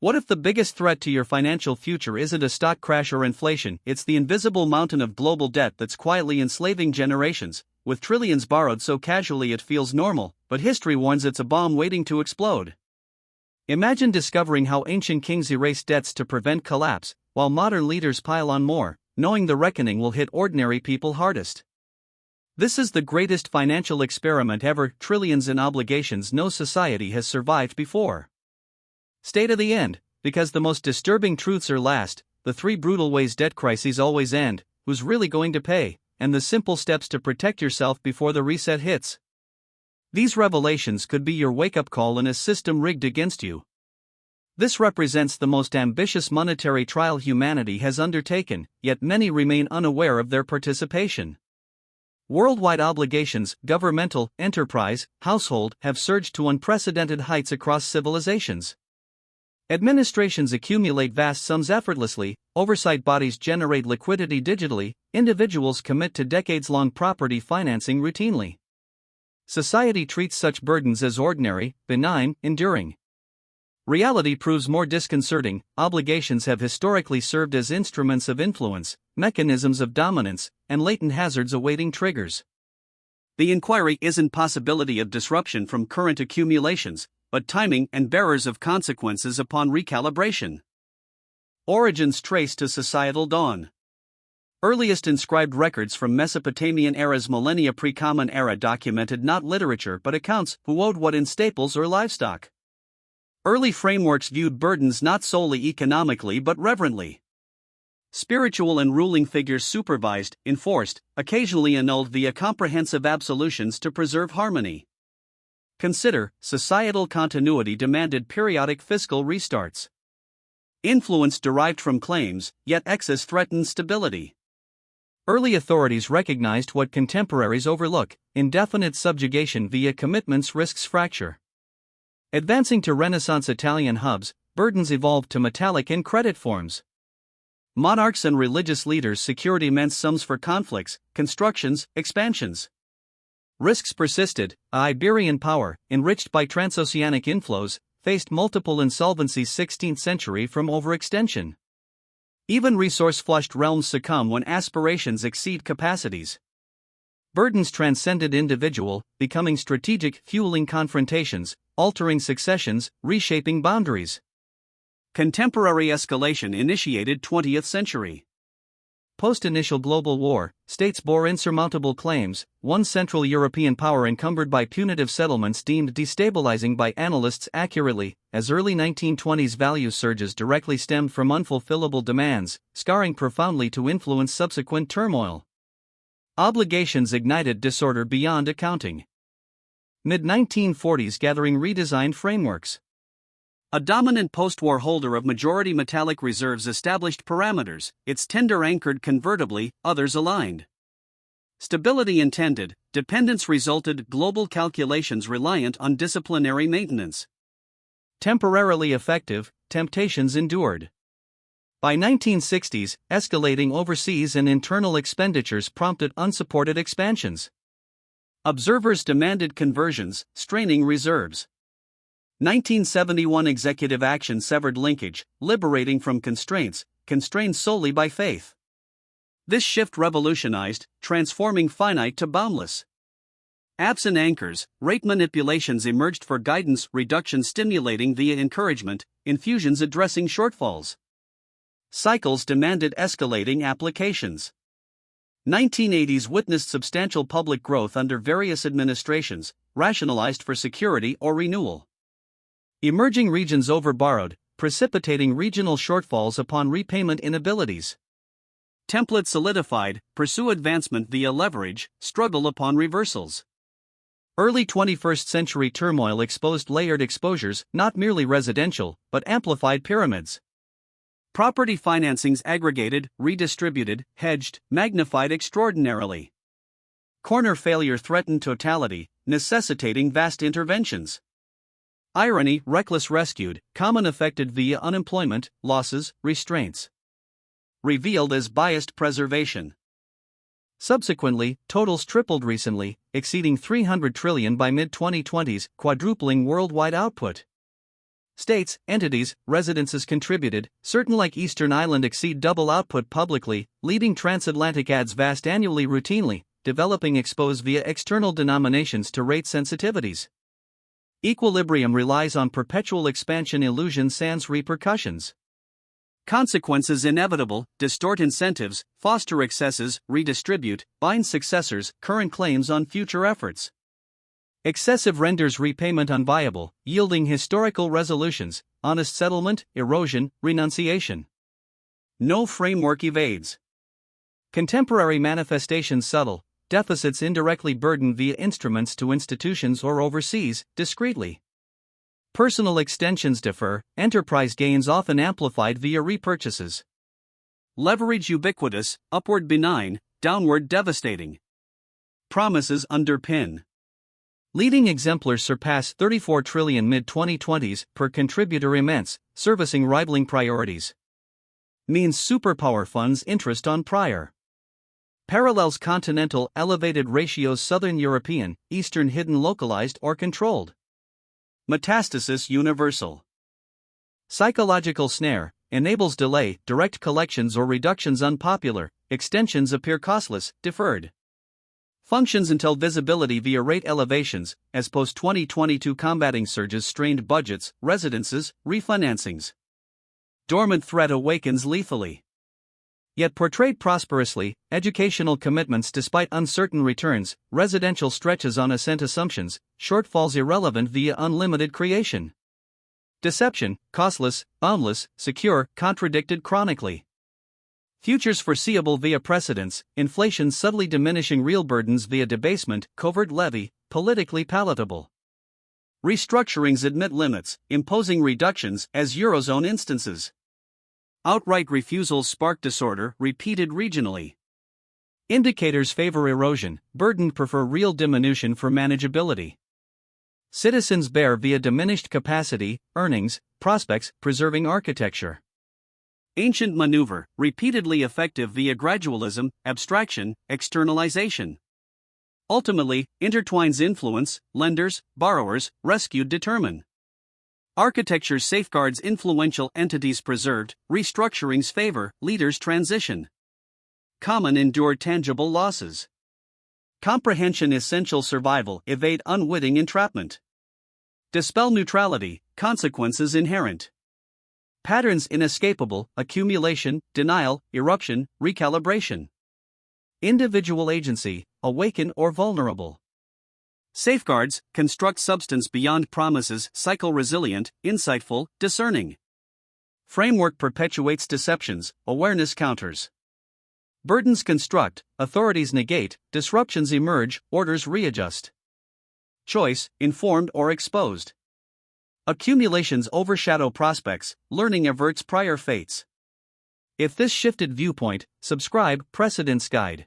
What if the biggest threat to your financial future isn't a stock crash or inflation? It's the invisible mountain of global debt that's quietly enslaving generations, with trillions borrowed so casually it feels normal, but history warns it's a bomb waiting to explode. Imagine discovering how ancient kings erased debts to prevent collapse, while modern leaders pile on more, knowing the reckoning will hit ordinary people hardest. This is the greatest financial experiment ever, trillions in obligations no society has survived before. Stay to the end, because the most disturbing truths are last: the 3 brutal ways debt crises always end, who's really going to pay, and the simple steps to protect yourself before the reset hits. These revelations could be your wake-up call in a system rigged against you. This represents the most ambitious monetary trial humanity has undertaken, yet many remain unaware of their participation. Worldwide obligations, governmental, enterprise, household, have surged to unprecedented heights across civilizations. Administrations accumulate vast sums effortlessly, oversight bodies generate liquidity digitally, individuals commit to decades-long property financing routinely. Society treats such burdens as ordinary, benign, enduring. Reality proves more disconcerting. Obligations have historically served as instruments of influence, mechanisms of dominance, and latent hazards awaiting triggers. The inquiry isn't possibility of disruption from current accumulations, but timing and bearers of consequences upon recalibration. Origins traced to societal dawn. Earliest inscribed records from Mesopotamian era's millennia pre-Common Era documented not literature but accounts who owed what in staples or livestock. Early frameworks viewed burdens not solely economically but reverently. Spiritual and ruling figures supervised, enforced, occasionally annulled via comprehensive absolutions to preserve harmony. Consider, societal continuity demanded periodic fiscal restarts. Influence derived from claims, yet excess threatened stability. Early authorities recognized what contemporaries overlook: indefinite subjugation via commitments risks fracture. Advancing to Renaissance Italian hubs, burdens evolved to metallic and credit forms. Monarchs and religious leaders secured immense sums for conflicts, constructions, expansions. Risks persisted. Iberian power, enriched by transoceanic inflows, faced multiple insolvencies 16th century from overextension. Even resource-flushed realms succumb when aspirations exceed capacities. Burdens transcended individual, becoming strategic, fueling confrontations, altering successions, reshaping boundaries. Contemporary escalation initiated 20th century. Post-initial global war, states bore insurmountable claims, one Central European power encumbered by punitive settlements deemed destabilizing by analysts accurately, as early 1920s value surges directly stemmed from unfulfillable demands, scarring profoundly to influence subsequent turmoil. Obligations ignited disorder beyond accounting. Mid-1940s gathering redesigned frameworks. A dominant post-war holder of majority metallic reserves established parameters, its tender anchored convertibly, others aligned. Stability intended, dependence resulted, global calculations reliant on disciplinary maintenance. Temporarily effective, temptations endured. By 1960s, escalating overseas and internal expenditures prompted unsupported expansions. Observers demanded conversions, straining reserves. 1971 executive action severed linkage, liberating from constraints, constrained solely by faith. This shift revolutionized, transforming finite to boundless. Absent anchors, rate manipulations emerged for guidance, reduction stimulating via encouragement, infusions addressing shortfalls. Cycles demanded escalating applications. 1980s witnessed substantial public growth under various administrations, rationalized for security or renewal. Emerging regions overborrowed, precipitating regional shortfalls upon repayment inabilities. Template solidified, pursue advancement via leverage, struggle upon reversals. Early 21st century turmoil exposed layered exposures, not merely residential, but amplified pyramids. Property financings aggregated, redistributed, hedged, magnified extraordinarily. Corner failure threatened totality, necessitating vast interventions. Irony, reckless rescued, common affected via unemployment, losses, restraints. Revealed as biased preservation. Subsequently, totals tripled recently, exceeding $300 trillion by mid-2020s, quadrupling worldwide output. States, entities, residences contributed, certain like Eastern Island exceed double output publicly, leading transatlantic adds vast annually routinely, developing expose via external denominations to rate sensitivities. Equilibrium relies on perpetual expansion illusion sans repercussions. Consequences inevitable, distort incentives, foster excesses, redistribute, bind successors, current claims on future efforts. Excessive renders repayment unviable, yielding historical resolutions, honest settlement, erosion, renunciation. No framework evades. Contemporary manifestations subtle, deficits indirectly burden via instruments to institutions or overseas, discreetly. Personal extensions differ, enterprise gains often amplified via repurchases. Leverage ubiquitous, upward benign, downward devastating. Promises underpin. Leading exemplars surpass 34 trillion mid-2020s per contributor immense, servicing rivaling priorities. Means superpower funds interest on prior. Parallels continental elevated ratios Southern European, Eastern hidden localized or controlled. Metastasis universal. Psychological snare, enables delay, direct collections or reductions unpopular, extensions appear costless, deferred. Functions until visibility via rate elevations, as post-2022 combating surges strained budgets, residences, refinancings. Dormant threat awakens lethally. Yet portrayed prosperously, educational commitments despite uncertain returns, residential stretches on ascent assumptions, shortfalls irrelevant via unlimited creation. Deception, costless, boundless, secure, contradicted chronically. Futures foreseeable via precedents, inflation subtly diminishing real burdens via debasement, covert levy, politically palatable. Restructurings admit limits, imposing reductions as Eurozone instances. Outright refusals spark disorder, repeated regionally. Indicators favor erosion, burdened prefer real diminution for manageability. Citizens bear via diminished capacity, earnings, prospects, preserving architecture. Ancient maneuver, repeatedly effective via gradualism, abstraction, externalization. Ultimately, intertwines influence, lenders, borrowers, rescued determine. Architecture safeguards influential entities preserved, restructurings favor, leaders transition. Common endure tangible losses. Comprehension essential survival evade unwitting entrapment. Dispel neutrality, consequences inherent. Patterns inescapable, accumulation, denial, eruption, recalibration. Individual agency, awaken or vulnerable. Safeguards, construct substance beyond promises, cycle resilient, insightful, discerning. Framework perpetuates deceptions, awareness counters. Burdens construct, authorities negate, disruptions emerge, orders readjust. Choice, informed or exposed. Accumulations overshadow prospects, learning averts prior fates. If this shifted viewpoint, subscribe Precedence Guide.